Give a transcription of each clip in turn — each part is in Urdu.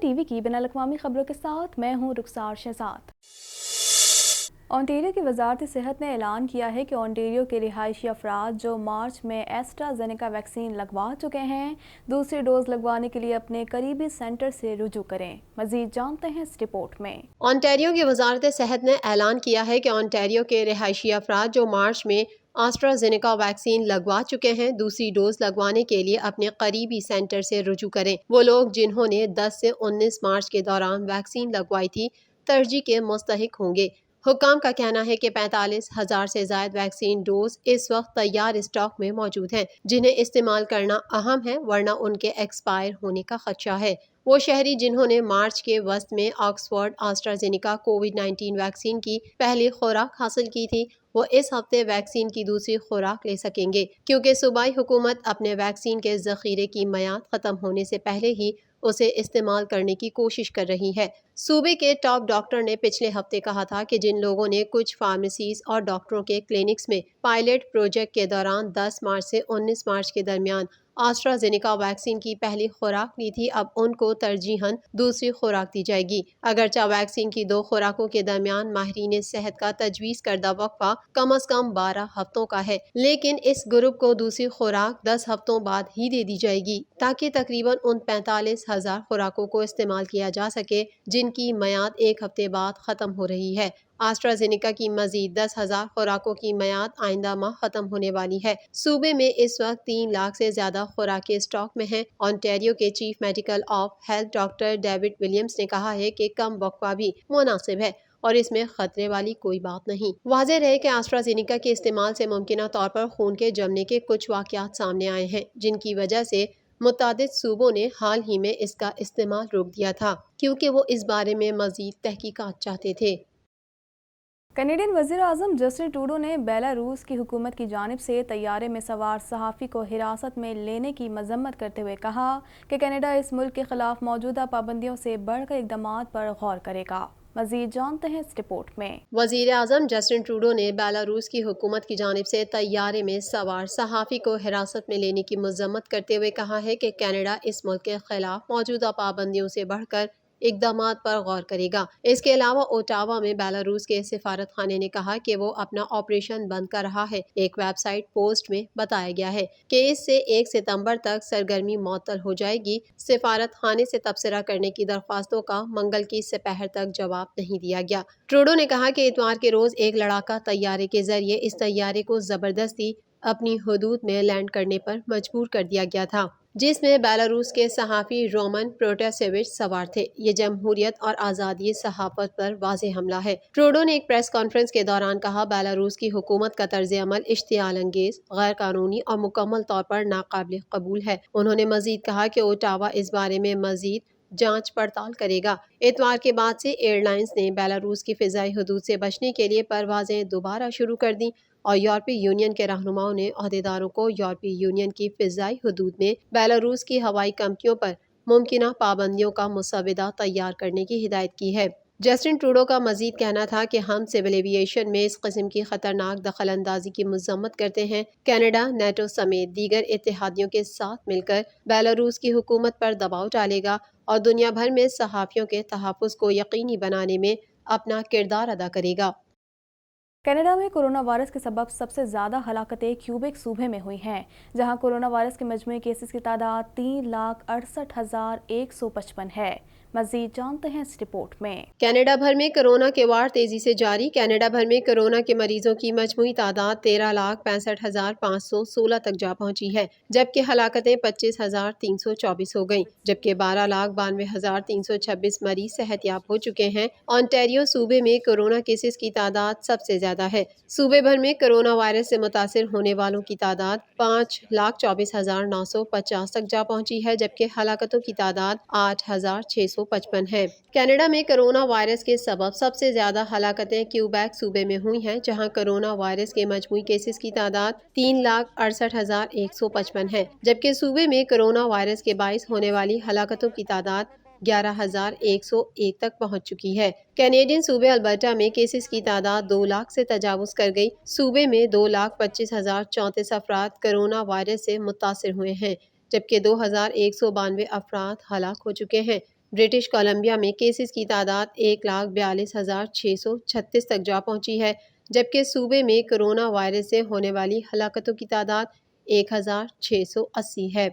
ٹی وی کی بین الاقوامی خبروں کے ساتھ میں ہوں رخسار شہزاد۔ اونٹیریو کی وزارت صحت نے اعلان کیا ہے کہ اونٹیریو کے رہائشی افراد جو مارچ میں ایسٹرازینیکا ویکسین لگوا چکے ہیں دوسری ڈوز لگوانے کے لیے اپنے قریبی سینٹر سے رجوع کریں۔ مزید جانتے ہیں اس رپورٹ میں۔ اونٹیریو کی وزارت صحت نے اعلان کیا ہے کہ اونٹیریو کے رہائشی افراد جو مارچ میں آسٹرازینیکا ویکسین لگوا چکے ہیں دوسری ڈوز لگوانے کے لیے اپنے قریبی سینٹر سے رجوع کریں۔ وہ لوگ جنہوں نے 10 سے 19 مارچ کے دوران ویکسین لگوائی تھی ترجیح کے مستحق ہوں گے۔ حکام کا کہنا ہے کہ 45,000 سے زائد ویکسین ڈوز اس وقت تیار اسٹاک میں موجود ہیں جنہیں استعمال کرنا اہم ہے ورنہ ان کے ایکسپائر ہونے کا خدشہ ہے۔ وہ شہری جنہوں نے مارچ کے وسط میں آکسفورڈ آسٹرازینیکا کووڈ-19 ویکسین کی پہلی خوراک حاصل کی تھی وہ اس ہفتے ویکسین کی دوسری خوراک لے سکیں گے کیونکہ صوبائی حکومت اپنے ویکسین کے ذخیرے کی میعاد ختم ہونے سے پہلے ہی اسے استعمال کرنے کی کوشش کر رہی ہے۔ صوبے کے ٹاپ ڈاکٹر نے پچھلے ہفتے کہا تھا کہ جن لوگوں نے کچھ فارمیسیز اور ڈاکٹروں کے کلینکس میں پائلٹ پروجیکٹ کے دوران 10 مارچ سے 19 مارچ کے درمیان آسٹرازینیکا ویکسین کی پہلی خوراک لی تھی اب ان کو ترجیحاً دوسری خوراک دی جائے گی۔ اگرچہ ویکسین کی 2 خوراکوں کے درمیان ماہرین صحت کا تجویز کردہ وقفہ کم از کم 12 ہفتوں کا ہے لیکن اس گروپ کو دوسری خوراک 10 ہفتوں بعد ہی دے دی جائے گی تاکہ تقریباً ان 45,000 خوراکوں کو استعمال کیا جا سکے جن کی میعاد 1 ہفتے بعد ختم ہو رہی ہے۔ آسٹرازینیکا کی مزید 10,000 خوراکوں کی میعاد آئندہ ماہ ختم ہونے والی ہے۔ صوبے میں اس وقت 3 لاکھ سے زیادہ خوراکیں اسٹاک میں ہیں۔ اونٹیریو کے chief medical of health doctor David Williams نے کہا ہے کہ کم وقفہ بھی مناسب ہے اور اس میں خطرے والی کوئی بات نہیں۔ واضح رہے کہ آسٹرازینیکا کے استعمال سے ممکنہ طور پر خون کے جمنے کے کچھ واقعات سامنے آئے ہیں جن کی وجہ سے متعدد صوبوں نے حال ہی میں اس کا استعمال روک دیا تھا کیونکہ وہ اس بارے میں مزید تحقیقات چاہتے تھے۔ کینیڈین وزیر اعظم جسٹن ٹروڈو نے بیلاروس کی حکومت کی جانب سے طیارے میں سوار صحافی کو حراست میں لینے کی مذمت کرتے ہوئے کہا کہ کینیڈا اس ملک کے خلاف موجودہ پابندیوں سے بڑھ کر اقدامات پر غور کرے گا۔ مزید جانتے ہیں اس رپورٹ میں۔ وزیر اعظم جسٹن ٹروڈو نے بیلاروس کی حکومت کی جانب سے طیارے میں سوار صحافی کو حراست میں لینے کی مذمت کرتے ہوئے کہا ہے کہ کینیڈا اس ملک کے خلاف موجودہ پابندیوں سے بڑھ کر اقدامات پر غور کرے گا۔ اس کے علاوہ اوٹاوا میں بیلاروس کے سفارت خانے نے کہا کہ وہ اپنا آپریشن بند کر رہا ہے۔ ایک ویب سائٹ پوسٹ میں بتایا گیا ہے کہ اس سے 1 ستمبر تک سرگرمی معطل ہو جائے گی۔ سفارت خانے سے تبصرہ کرنے کی درخواستوں کا منگل کی سپہر تک جواب نہیں دیا گیا۔ ٹروڈو نے کہا کہ اتوار کے روز ایک لڑاکا طیارے کے ذریعے اس طیارے کو زبردستی اپنی حدود میں لینڈ کرنے پر مجبور کر دیا گیا تھا جس میں بیلاروس کے صحافی رومن پروٹاسیوچ سوار تھے۔ یہ جمہوریت اور آزادی صحافت پر واضح حملہ ہے۔ ٹروڈو نے ایک پریس کانفرنس کے دوران کہا بیلاروس کی حکومت کا طرز عمل اشتعال انگیز، غیر قانونی اور مکمل طور پر ناقابل قبول ہے۔ انہوں نے مزید کہا کہ اوٹاوا اس بارے میں مزید جانچ پڑتال کرے گا۔ اتوار کے بعد سے ایئر لائنز نے بیلاروس کی فضائی حدود سے بچنے کے لیے پروازیں دوبارہ شروع کر دیں اور یورپی یونین کے رہنماؤں نے عہدیداروں کو یورپی یونین کی فضائی حدود میں بیلاروس کی ہوائی کمپنیوں پر ممکنہ پابندیوں کا مسودہ تیار کرنے کی ہدایت کی ہے۔ جسٹن ٹروڈو کا مزید کہنا تھا کہ ہم سول ایویشن میں اس قسم کی خطرناک دخل اندازی کی مذمت کرتے ہیں۔ کینیڈا نیٹو سمیت دیگر اتحادیوں کے ساتھ مل کر بیلاروس کی حکومت پر دباؤ ڈالے گا اور دنیا بھر میں صحافیوں کے تحفظ کو یقینی بنانے میں اپنا کردار ادا کرے گا۔ کینیڈا میں کرونا وائرس کے سبب سب سے زیادہ ہلاکتیں کیوبیک صوبے میں ہوئی ہیں جہاں کرونا وائرس کے مجموعی کیسز کی تعداد 3,68,155 ہے۔ مزید جانتے ہیں اس رپورٹ میں۔ کینیڈا بھر میں کرونا کے وار تیزی سے جاری۔ کینیڈا بھر میں کرونا کے مریضوں کی مجموعی تعداد 13,65,516 تک جا پہنچی ہے جبکہ ہلاکتیں 25,324 ہو گئیں جبکہ 12,92,326 مریض صحت یاب ہو چکے ہیں۔ اونٹیریو صوبے میں کرونا کیسز کی تعداد سب سے زیادہ ہے۔ صوبے بھر میں کرونا وائرس سے متاثر ہونے والوں کی تعداد 5,24,950 تک جا پہنچی ہے جبکہ ہلاکتوں کی تعداد 8,655 ہے۔ کینیڈا میں کرونا وائرس کے سبب سب سے زیادہ ہلاکتیں کیوبیک صوبے میں ہوئی ہیں جہاں کرونا وائرس کے مجموعی کیسز کی تعداد 3,68,155 ہے جبکہ صوبے میں کرونا وائرس کے باعث ہونے والی ہلاکتوں کی تعداد 11,101 تک پہنچ چکی ہے۔ کینیڈین صوبے البرٹا میں کیسز کی تعداد 2 لاکھ سے تجاوز کر گئی۔ صوبے میں 2,25,034 افراد کرونا وائرس سے متاثر ہوئے ہیں جبکہ 2,192 افراد ہلاک ہو چکے ہیں۔ برٹش کولمبیا میں کیسز کی تعداد 1,42,636 تک جا پہنچی ہے، جبکہ صوبے میں کرونا وائرس سے ہونے والی ہلاکتوں کی تعداد 1,680 ہے۔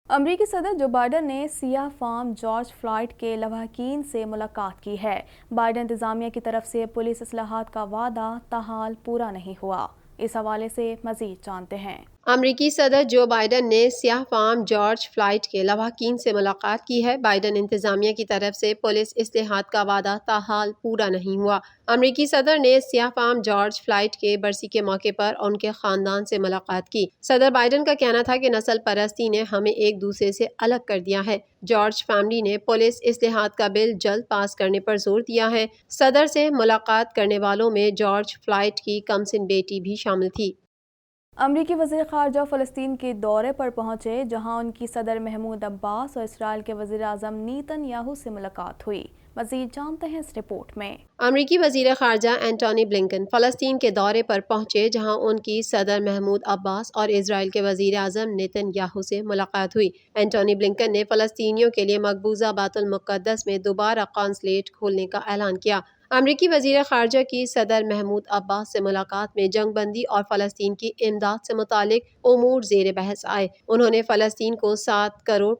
امریکی صدر جو بائیڈن نے سیاہ فام جارج فلائیڈ کے لواحقین سے ملاقات کی ہے۔ بائیڈن انتظامیہ کی طرف سے پولیس اصلاحات کا وعدہ تاحال پورا نہیں ہوا۔ اس حوالے سے مزید جانتے ہیں۔ امریکی صدر جو بائیڈن نے سیاہ فام جارج فلائیڈ کے لواحقین سے ملاقات کی ہے۔ بائیڈن انتظامیہ کی طرف سے پولیس اصلاحات کا وعدہ تاحال پورا نہیں ہوا۔ امریکی صدر نے سیاہ فام جارج فلائیڈ کے برسی کے موقع پر ان کے خاندان سے ملاقات کی۔ صدر بائیڈن کا کہنا تھا کہ نسل پرستی نے ہمیں ایک دوسرے سے الگ کر دیا ہے۔ جارج فیملی نے پولیس اصلاحات کا بل جلد پاس کرنے پر زور دیا ہے۔ صدر سے ملاقات کرنے والوں میں جارج فلائیڈ کی کمسن بیٹی بھی شامل تھی۔ امریکی وزیر خارجہ فلسطین کے دورے پر پہنچے، جہاں ان کی صدر محمود عباس اور اسرائیل کے وزیر اعظم نیتن یاہو سے ملاقات ہوئی۔ مزید جانتے ہیں اس رپورٹ میں۔ امریکی وزیر خارجہ اینٹونی بلنکن فلسطین کے دورے پر پہنچے، جہاں ان کی صدر محمود عباس اور اسرائیل کے وزیر اعظم نیتن یاہو سے ملاقات ہوئی۔ اینٹونی بلنکن نے فلسطینیوں کے لیے مقبوضہ بیت المقدس میں دوبارہ قونصلیٹ کھولنے کا اعلان کیا۔ امریکی وزیر خارجہ کی صدر محمود عباس سے ملاقات میں جنگ بندی اور فلسطین کی امداد سے متعلق امور زیر بحث آئے۔ انہوں نے فلسطین کو $7.50 کروڑ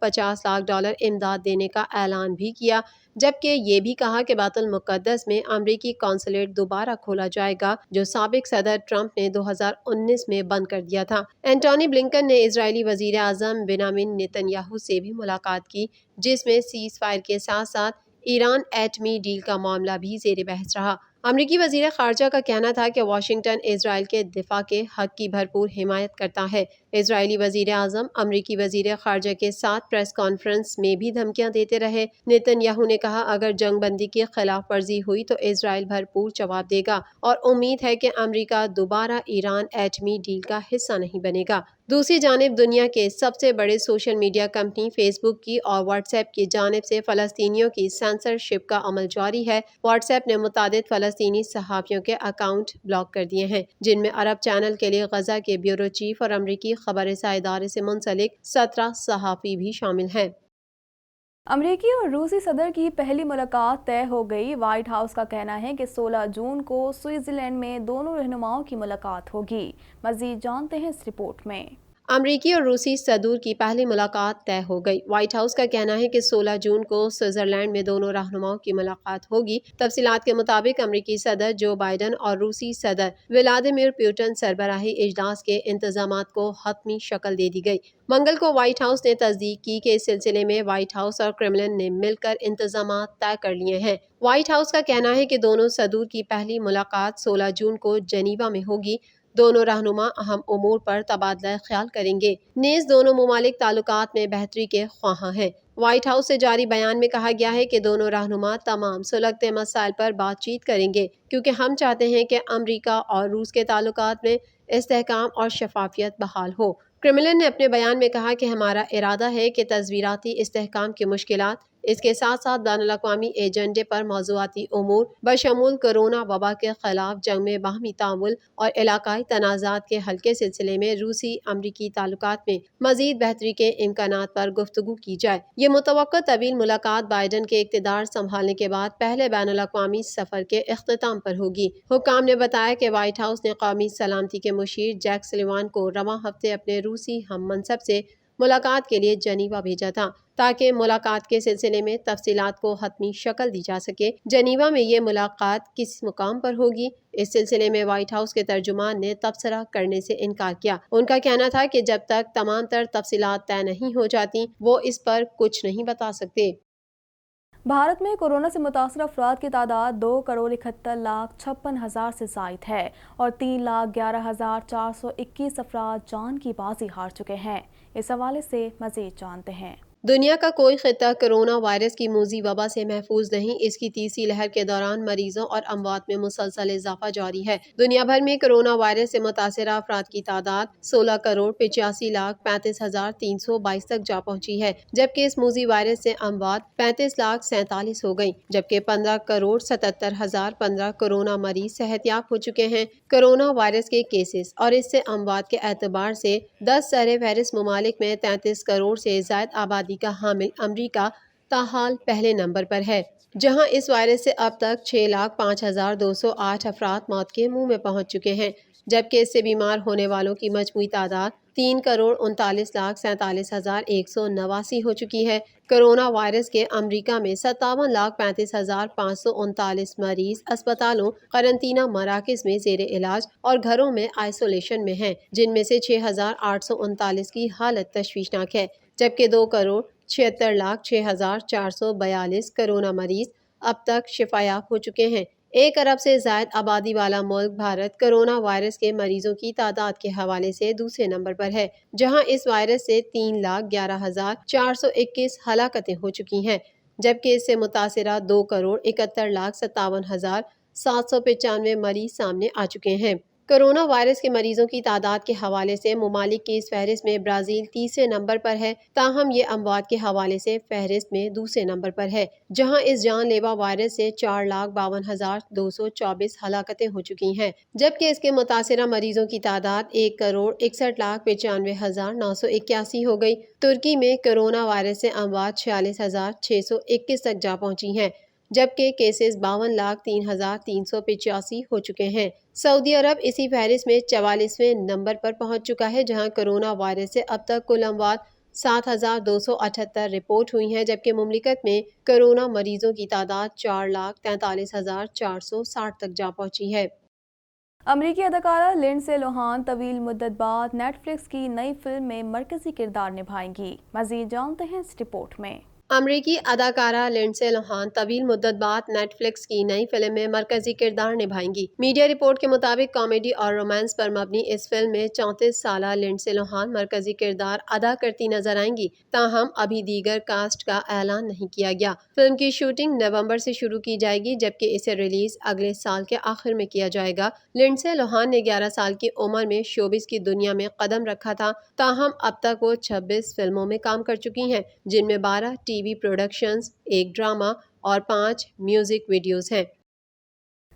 امداد دینے کا اعلان بھی کیا، جبکہ یہ بھی کہا کہ بیت المقدس میں امریکی قونصلیٹ دوبارہ کھولا جائے گا، جو سابق صدر ٹرمپ نے 2019 میں بند کر دیا تھا۔ اینٹونی بلنکن نے اسرائیلی وزیر اعظم بنیامین نیتن یاہو سے بھی ملاقات کی، جس میں سیز فائر کے ساتھ ساتھ ایران ایٹمی ڈیل کا معاملہ بھی زیر بحث رہا۔ امریکی وزیر خارجہ کا کہنا تھا کہ واشنگٹن اسرائیل کے دفاع کے حق کی بھرپور حمایت کرتا ہے۔ اسرائیلی وزیر اعظم امریکی وزیر خارجہ کے ساتھ پریس کانفرنس میں بھی دھمکیاں دیتے رہے۔ نیتن یاہو نے کہا، اگر جنگ بندی کی خلاف ورزی ہوئی تو اسرائیل بھرپور جواب دے گا اور امید ہے کہ امریکہ دوبارہ ایران ایٹمی ڈیل کا حصہ نہیں بنے گا۔ دوسری جانب دنیا کے سب سے بڑے سوشل میڈیا کمپنی فیس بک کی اور واٹس ایپ کی جانب سے فلسطینیوں کی سینسرشپ کا عمل جاری ہے۔ واٹس ایپ نے متعدد فلسطینی صحافیوں کے اکاؤنٹ بلاک کر دیے ہیں، جن میں عرب چینل کے لیے غزہ کے بیورو چیف اور امریکی خبر رساں ادارے سے منسلک 17 صحافی بھی شامل ہیں۔ امریکی اور روسی صدر کی پہلی ملاقات طے ہو گئی۔ وائٹ ہاؤس کا کہنا ہے کہ 16 جون کو سوئٹزرلینڈ میں دونوں رہنماؤں کی ملاقات ہوگی۔ مزید جانتے ہیں اس رپورٹ میں۔ امریکی اور روسی صدور کی پہلی ملاقات طے ہو گئی۔ وائٹ ہاؤس کا کہنا ہے کہ 16 جون کو سوئٹزرلینڈ میں دونوں رہنماؤں کی ملاقات ہوگی۔ تفصیلات کے مطابق امریکی صدر جو بائیڈن اور روسی صدر ولادیمیر پوٹن سربراہی اجلاس کے انتظامات کو حتمی شکل دے دی گئی۔ منگل کو وائٹ ہاؤس نے تصدیق کی کہ اس سلسلے میں وائٹ ہاؤس اور کرملن نے مل کر انتظامات طے کر لیے ہیں۔ وائٹ ہاؤس کا کہنا ہے کہ دونوں صدور کی پہلی ملاقات 16 جون کو جنیوا میں ہوگی۔ دونوں رہنما اہم امور پر تبادلہ خیال کریں گے، نیز دونوں ممالک تعلقات میں بہتری کے خواہاں ہیں۔ وائٹ ہاؤس سے جاری بیان میں کہا گیا ہے کہ دونوں رہنما تمام سلگتے مسائل پر بات چیت کریں گے، کیونکہ ہم چاہتے ہیں کہ امریکہ اور روس کے تعلقات میں استحکام اور شفافیت بحال ہو۔ کرملن نے اپنے بیان میں کہا کہ ہمارا ارادہ ہے کہ تصویراتی استحکام کی مشکلات، اس کے ساتھ ساتھ بین الاقوامی ایجنڈے پر موضوعاتی امور بشمول کورونا وبا کے خلاف جنگ میں باہمی تعاون اور علاقائی تنازعات کے حل کے سلسلے میں روسی امریکی تعلقات میں مزید بہتری کے امکانات پر گفتگو کی جائے۔ یہ متوقع طویل ملاقات بائیڈن کے اقتدار سنبھالنے کے بعد پہلے بین الاقوامی سفر کے اختتام پر ہوگی۔ حکام نے بتایا کہ وائٹ ہاؤس نے قومی سلامتی کے مشیر جیک سلیوان کو رواں ہفتے اپنے روسی ہم منصب سے ملاقات کے لیے جنیوا بھیجا تھا، تاکہ ملاقات کے سلسلے میں تفصیلات کو حتمی شکل دی جا سکے۔ جنیوا میں یہ ملاقات کس مقام پر ہوگی، اس سلسلے میں وائٹ ہاؤس کے ترجمان نے تبصرہ کرنے سے انکار کیا۔ ان کا کہنا تھا کہ جب تک تمام تر تفصیلات طے نہیں ہو جاتی، وہ اس پر کچھ نہیں بتا سکتے۔ بھارت میں کورونا سے متاثرہ افراد کی تعداد 2,71,56,000 سے زائد ہے اور 3,11,421 افراد جان کی بازی ہار چکے ہیں۔ اس حوالے سے مزید جانتے ہیں۔ دنیا کا کوئی خطہ کرونا وائرس کی موذی وبا سے محفوظ نہیں۔ اس کی تیسری لہر کے دوران مریضوں اور اموات میں مسلسل اضافہ جاری ہے۔ دنیا بھر میں کرونا وائرس سے متاثرہ افراد کی تعداد 16,85,35,322 تک جا پہنچی ہے، جبکہ اس موذی وائرس سے اموات 35,47,000 ہو گئیں، جبکہ 15,77,015 کرونا مریض صحت یاب ہو چکے ہیں۔ کرونا وائرس کے کیسز اور اس سے اموات کے اعتبار سے 10 سرِ فہرست ممالک میں 33 کروڑ سے زائد آبادی کا حامل امریکہ تاحال پہلے نمبر پر ہے، جہاں اس وائرس سے اب تک 6,05,208 افراد موت کے منہ میں پہنچ چکے ہیں، جبکہ اس سے بیمار ہونے والوں کی مجموعی تعداد 3,39,47,189 ہو چکی ہے۔ کرونا وائرس کے امریکہ میں 57,35,539 مریض اسپتالوں، قرنطینہ مراکز میں زیر علاج اور گھروں میں آئسولیشن میں ہیں، جن میں سے 6,839 کی حالت تشویشناک ہے، جبکہ 2,76,06,442 کرونا مریض اب تک شفا یاب ہو چکے ہیں۔ 1 ارب سے زائد آبادی والا ملک بھارت کرونا وائرس کے مریضوں کی تعداد کے حوالے سے دوسرے نمبر پر ہے، جہاں اس وائرس سے 3,11,421 ہلاکتیں ہو چکی ہیں، جبکہ اس سے متاثرہ 2,71,57,795 مریض سامنے آ چکے ہیں۔ کرونا وائرس کے مریضوں کی تعداد کے حوالے سے ممالک کی اس فہرست میں برازیل تیسرے نمبر پر ہے، تاہم یہ اموات کے حوالے سے فہرست میں دوسرے نمبر پر ہے، جہاں اس جان لیوا وائرس سے 4,52,224 ہلاکتیں ہو چکی ہیں، جبکہ اس کے متاثرہ مریضوں کی تعداد 1,61,95,981 ہو گئی۔ ترکی میں کرونا وائرس سے اموات 46,621 تک جا پہنچی ہیں، جبکہ کیسز 52,03,385 ہو چکے ہیں۔ سعودی عرب اسی فہرست میں 44ویں نمبر پر پہنچ چکا ہے، جہاں کرونا وائرس سے اب تک کل اموات 7,278 رپورٹ ہوئی ہیں، جبکہ مملکت میں کرونا مریضوں کی تعداد 4,43,460 تک جا پہنچی ہے۔ امریکی اداکارہ لنڈسے لوہان طویل مدت بعد نیٹ فلکس کی نئی فلم میں مرکزی کردار نبھائیں گی۔ مزید جانتے ہیں اس رپورٹ میں۔ امریکی اداکارہ لنڈسے لوہان طویل مدت بعد نیٹ فلکس کی نئی فلم میں مرکزی کردار نبھائیں گی۔ میڈیا رپورٹ کے مطابق کامیڈی اور رومانس پر مبنی اس فلم میں 34 سالہ لنڈسے لوہان مرکزی کردار ادا کرتی نظر آئیں گی، تاہم ابھی دیگر کاسٹ کا اعلان نہیں کیا گیا۔ فلم کی شوٹنگ نومبر سے شروع کی جائے گی، جبکہ اسے ریلیز اگلے سال کے آخر میں کیا جائے گا۔ لنڈسے لوہان نے 11 سال کی عمر میں شوبز کی دنیا میں قدم رکھا تھا، تاہم اب تک وہ 26 فلموں میں کام کر چکی ہیں، جن میں 12 ٹی وی پروڈکشنز، 1 ڈرامہ اور 5 میوزک ویڈیوز ہیں۔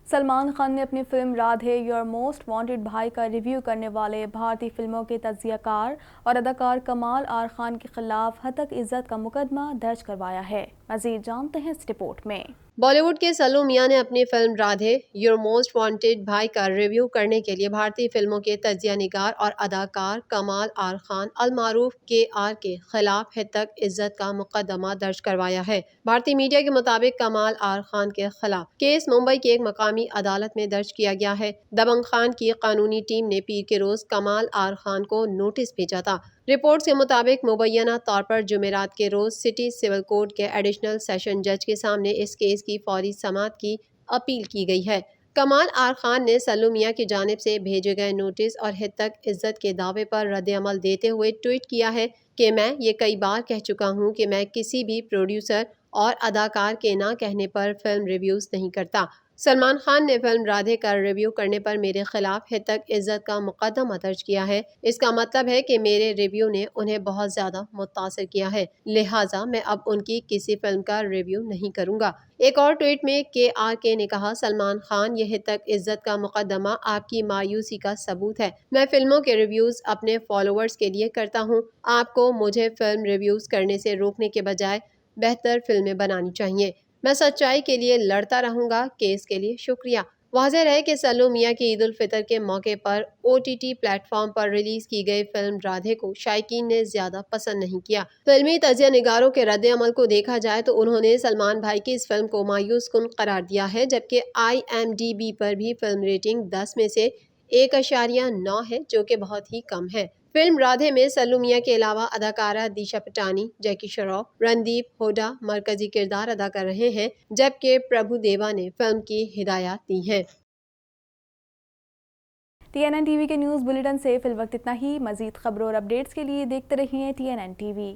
سلمان خان نے اپنی film Radhe your most wanted بھائی کا ریویو کرنے والے بھارتی فلموں کے تجزیہ کار اور اداکار کمال آر خان کے خلاف ہتک عزت کا مقدمہ درج کروایا ہے۔ مزید جانتے ہیں اس رپورٹ میں۔ بالی ووڈ کے سلو میاں نے اپنی film Radhe your most wanted بھائی کا ریویو کرنے کے لیے بھارتی فلموں کے تجزیہ نگار اور اداکار کمال آر خان المعروف KR کے خلاف ہتک عزت کا مقدمہ درج کروایا ہے۔ بھارتی میڈیا کے مطابق کمال آر خان کے خلاف کیس ممبئی کی ایک مقامی عدالت میں درج کیا گیا ہے۔ دبنگ خان کی قانونی ٹیم نے پیر کے روز کمال آر خان کو نوٹس بھیجا تھا۔ رپورٹس کے مطابق مبینہ طور پر جمعرات کے روز سٹی سول کورٹ کے ایڈیشنل سیشن جج کے سامنے اس کیس کی فوری سماعت کی اپیل کی گئی ہے۔ کمال آر خان نے سلو میاں کی جانب سے بھیجے گئے نوٹس اور ہتک عزت کے دعوے پر رد عمل دیتے ہوئے ٹویٹ کیا ہے کہ میں یہ کئی بار کہہ چکا ہوں کہ میں کسی بھی پروڈیوسر اور اداکار کے نہ کہنے پر فلم ریویوز نہیں کرتا۔ سلمان خان نے فلم رادھے کا ریویو کرنے پر میرے خلاف ہتک عزت کا مقدمہ درج کیا ہے۔ اس کا مطلب ہے کہ میرے ریویو نے انہیں بہت زیادہ متاثر کیا ہے، لہٰذا میں اب ان کی کسی فلم کا ریویو نہیں کروں گا۔ ایک اور ٹویٹ میں KRK نے کہا، سلمان خان، یہ ہتک عزت کا مقدمہ آپ کی مایوسی کا ثبوت ہے۔ میں فلموں کے ریویوز اپنے فالوورز کے لیے کرتا ہوں۔ آپ کو مجھے فلم ریویوز کرنے سے روکنے کے بجائے بہتر فلمیں بنانی چاہیے۔ میں سچائی کے لیے لڑتا رہوں گا۔ کیس کے لیے شکریہ۔ واضح رہے کہ سلو میاں کی عید الفطر کے موقع پر OTT پلیٹ فارم پر ریلیز کی گئی فلم رادھے کو شائقین نے زیادہ پسند نہیں کیا۔ فلمی تجزیہ نگاروں کے رد عمل کو دیکھا جائے تو انہوں نے سلمان بھائی کی اس فلم کو مایوس کن قرار دیا ہے، جبکہ IMDb پر بھی فلم ریٹنگ 10 میں سے 1.9 ہے، جو کہ بہت ہی کم ہے۔ فلم رادھے میں سلو میاں کے علاوہ اداکارہ دیشا پٹانی، جیکی شراف، رندیپ ہوڈا مرکزی کردار ادا کر رہے ہیں، جبکہ پربھو دیوا نے فلم کی ہدایات دی ہیں۔ TNN TV کے نیوز بلیٹن سے فی الوقت اتنا ہی۔ مزید خبروں اور اپڈیٹس کے لیے دیکھتے رہیے TNN TV۔